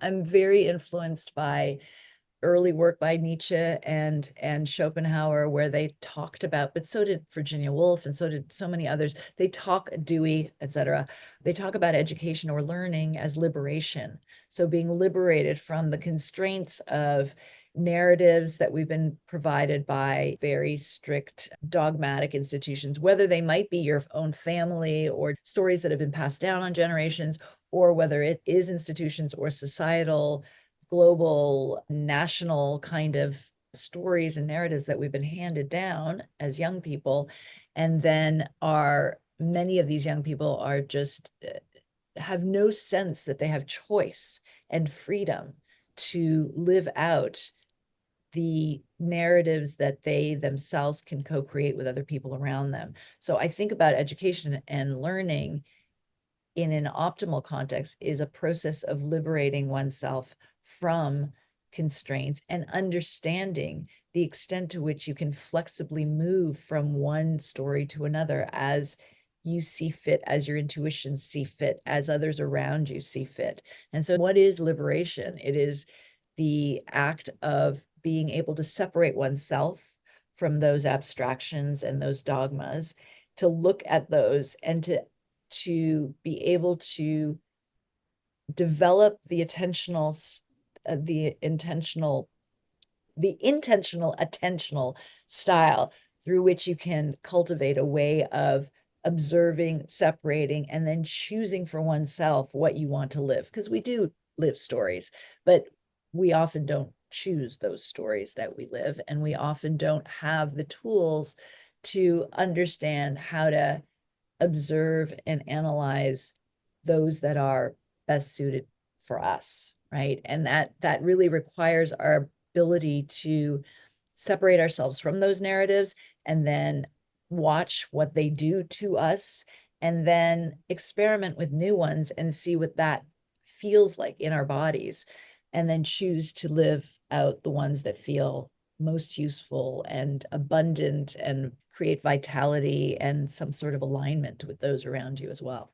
I'm very influenced by early work by Nietzsche and Schopenhauer, where they talked about, but so did Virginia Woolf, and so did so many others. They talk, Dewey, etc. They talk about education or learning as liberation. So being liberated from the constraints of narratives that we've been provided by very strict dogmatic institutions, whether they might be your own family or stories that have been passed down on generations, or whether it is institutions or societal, global, national kind of stories and narratives that we've been handed down as young people. And then many of these young people are just have no sense that they have choice and freedom to live out the narratives that they themselves can co-create with other people around them. So I think about education and learning in an optimal context is a process of liberating oneself from constraints and understanding the extent to which you can flexibly move from one story to another as you see fit, as your intuitions see fit, as others around you see fit. And so what is liberation? It is the act of being able to separate oneself from those abstractions and those dogmas, to look at those and to be able to develop the intentional attentional style through which you can cultivate a way of observing, separating, and then choosing for oneself what you want to live. Because we do live stories, but we often don't choose those stories that we live, and we often don't have the tools to understand how to observe and analyze those that are best suited for us, right? And that really requires our ability to separate ourselves from those narratives and then watch what they do to us, and then experiment with new ones and see what that feels like in our bodies, and then choose to live out the ones that feel most useful and abundant and create vitality and some sort of alignment with those around you as well.